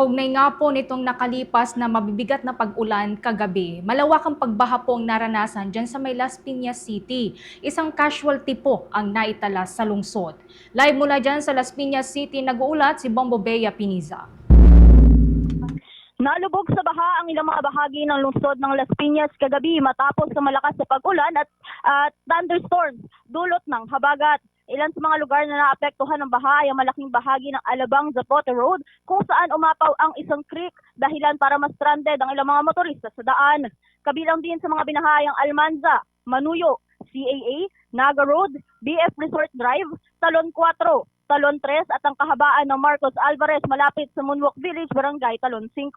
Kaugnay nga po nitong nakalipas na mabibigat na pag-ulan kagabi, malawakang pagbaha po ang naranasan dyan sa may Las Piñas City. Isang casualty po ang naitala sa lungsod. Live mula dyan sa Las Piñas City, nag-uulat si Bombo Bea Piniza. Nalubog sa baha ang ilang mga bahagi ng lungsod ng Las Piñas kagabi matapos sa malakas na pag-ulan at thunderstorms dulot ng habagat. Ilan sa mga lugar na naapektuhan ng baha ay ang malaking bahagi ng Alabang Zapote Road kung saan umapaw ang isang creek dahilan para ma-stranded ang ilang mga motorista sa daan. Kabilang din sa mga binahayang Almanza, Manuyo, CAA, Naga Road, BF Resort Drive, Talon 4, Talon 3 at ang kahabaan ng Marcos Alvarez malapit sa Moonwalk Village, Barangay Talon 5.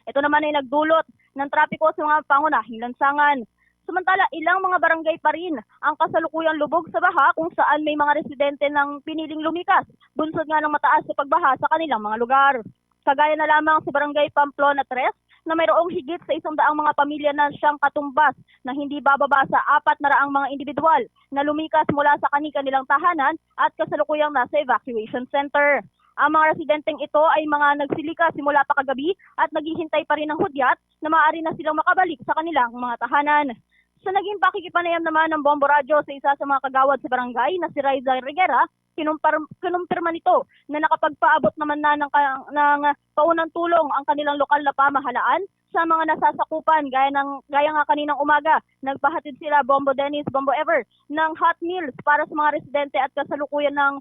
Ito naman ay nagdulot ng trapiko sa mga pangunahing lansangan. Samantala, ilang mga barangay pa rin ang kasalukuyang lubog sa baha kung saan may mga residente ng piniling lumikas, bunsod nga ng mataas sa pagbaha sa kanilang mga lugar. Kagaya na lamang sa Barangay Pamplona 3 na mayroong higit sa 100 mga pamilya na siyang katumbas na hindi bababa sa 400 mga individual na lumikas mula sa kanilang tahanan at kasalukuyang nasa evacuation center. Ang mga residenteng ito ay mga nagsilika simula pa kagabi at naghihintay pa rin ng hudyat na maaari na silang makabalik sa kanilang mga tahanan. Sa naging pakikipanayam naman ng Bombo Radyo sa isa sa mga kagawad sa barangay na si Raiza Reguera, kinumpirma nito na nakapagpaabot naman na ng paunang tulong ang kanilang lokal na pamahalaan sa mga nasasakupan gaya nga kaninang umaga. Nagpahatid sila Bombo Dennis, Bombo Ever ng hot meals para sa mga residente at kasalukuyan ng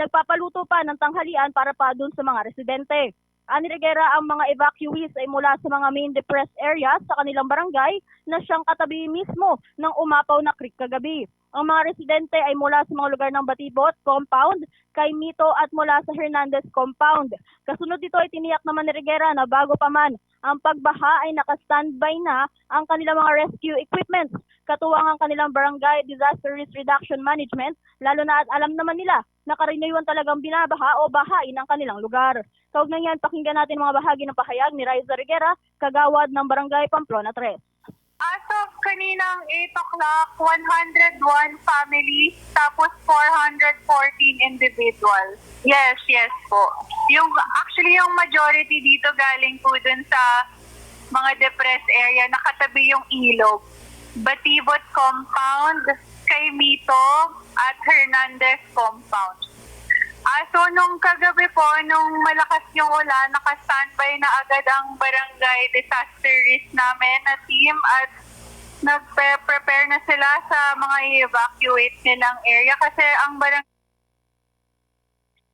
nagpapaluto pa ng tanghalian para pa dun sa mga residente. Ani Reguera, ang mga evacuees ay mula sa mga main depressed areas sa kanilang barangay na siyang katabi mismo ng umapaw na creek kagabi. Ang mga residente ay mula sa mga lugar ng Batibot Compound, Caimito at mula sa Hernandez Compound. Kasunod dito ay tiniyak naman ni Reguera na bago pa man ang pagbaha ay naka-standby na ang kanilang mga rescue equipment, katuwang ang kanilang barangay disaster risk reduction management, lalo na at alam naman nila na karaniwan talagang binabaha o bahain ang kanilang lugar. Kaugnay yan, pakinggan natin mga bahagi ng pahayag ni Raiza Reguera, kagawad ng Barangay Pamplona 3. As of kaninang 8 o'clock, 101 families, tapos 414 individuals. Yes po. Actually, yung majority dito galing po dun sa mga depressed area, nakatabi yung ilog. Batibot Compound, Caimito, at Hernandez Compound. So nung kagabi po, nung malakas yung ulan, naka-standby na agad ang barangay disaster risk namin na team at nag-prepare na sila sa mga i-evacuate nilang area kasi ang barangay.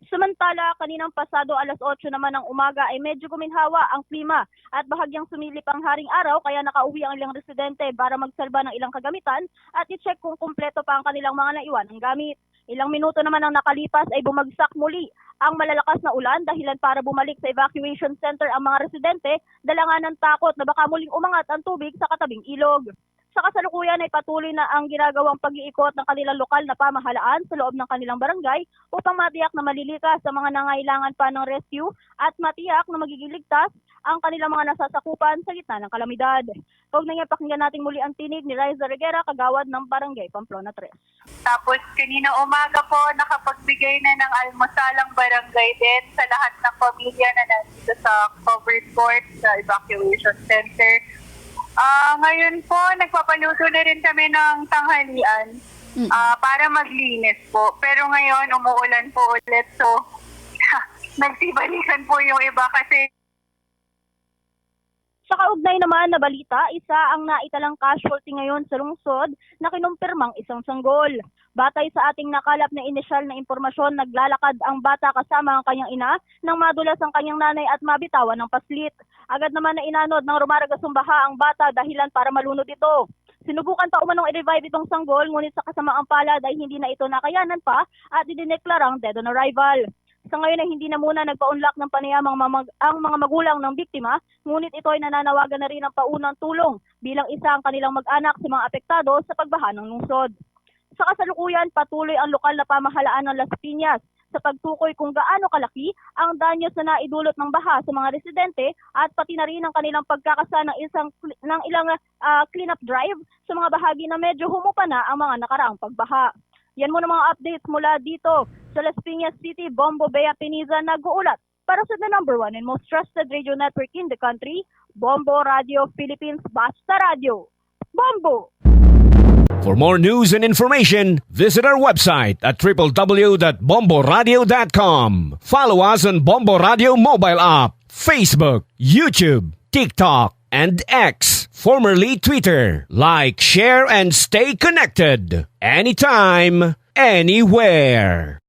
Samantala, kaninang pasado alas 8 naman ng umaga ay medyo guminhawa ang klima at bahagyang sumilip ang haring araw kaya nakauwi ang ilang residente para magsalba ng ilang kagamitan at i-check kung kumpleto pa ang kanilang mga naiwanang gamit. Ilang minuto naman ang nakalipas ay bumagsak muli ang malalakas na ulan dahilan para bumalik sa evacuation center ang mga residente dala nga ng takot na baka muling umangat ang tubig sa katabing ilog. Sa kasalukuyan ay patuloy na ang ginagawang pag-iikot ng kanilang lokal na pamahalaan sa loob ng kanilang barangay upang matiyak na malilikas sa mga nangailangan pa ng rescue at matiyak na magiging ligtas ang kanilang mga nasasakupan sa gitna ng kalamidad. Kaugnay nga, pakinggan natin muli ang tinig ni Raiza Reguera, kagawad ng Barangay Pamplona 3. Tapos kanina umaga po, nakapagbigay na ng almusalang barangay din sa lahat ng pamilya na nandito sa covered court sa evacuation center. Ngayon po, nagpapaluto na rin kami ng tanghalian para maglinis po. Pero ngayon, umuulan po ulit. So, nagsibalikan po yung iba kasi. Sa kaugnay naman na balita, isa ang naitalang casualty ngayon sa lungsod na kinumpirmang isang sanggol. Batay sa ating nakalap na inisyal na impormasyon, naglalakad ang bata kasama ang kanyang ina nang madulas ang kanyang nanay at mabitawan ng paslit. Agad naman na inanod ng rumaragasong baha ang bata dahilan para malunod ito. Sinubukan pa umanong i-revive itong sanggol ngunit sa kasamaang palad ay hindi na ito nakayanan pa at idineklarang dead on arrival. Sa ngayon ay hindi na muna nagpa-unlock ng panayam ang mga magulang ng biktima, ngunit ito ay nananawagan na rin ng paunang tulong bilang isa ang kanilang mag-anak sa mga apektado sa pagbaha ng lungsod. Sa kasalukuyan, patuloy ang lokal na pamahalaan ng Las Piñas sa pagtukoy kung gaano kalaki ang danyos na naidulot ng baha sa mga residente at pati na rin ang kanilang pagkakasa ng ilang cleanup drive sa mga bahagi na medyo humupa na ang mga nakaraang pagbaha. Yan muna mga updates mula dito sa Las Piñas City. Bombo Bea Piniza nag-uulat Para sa the number one and most trusted radio network in the country, Bombo Radio Philippines, Basta Radio. Bombo! For more news and information, visit our website at www.bomboradio.com. Follow us on Bombo Radio mobile app, Facebook, YouTube, TikTok, and X, formerly Twitter. Like, share, and stay connected. Anytime, anywhere.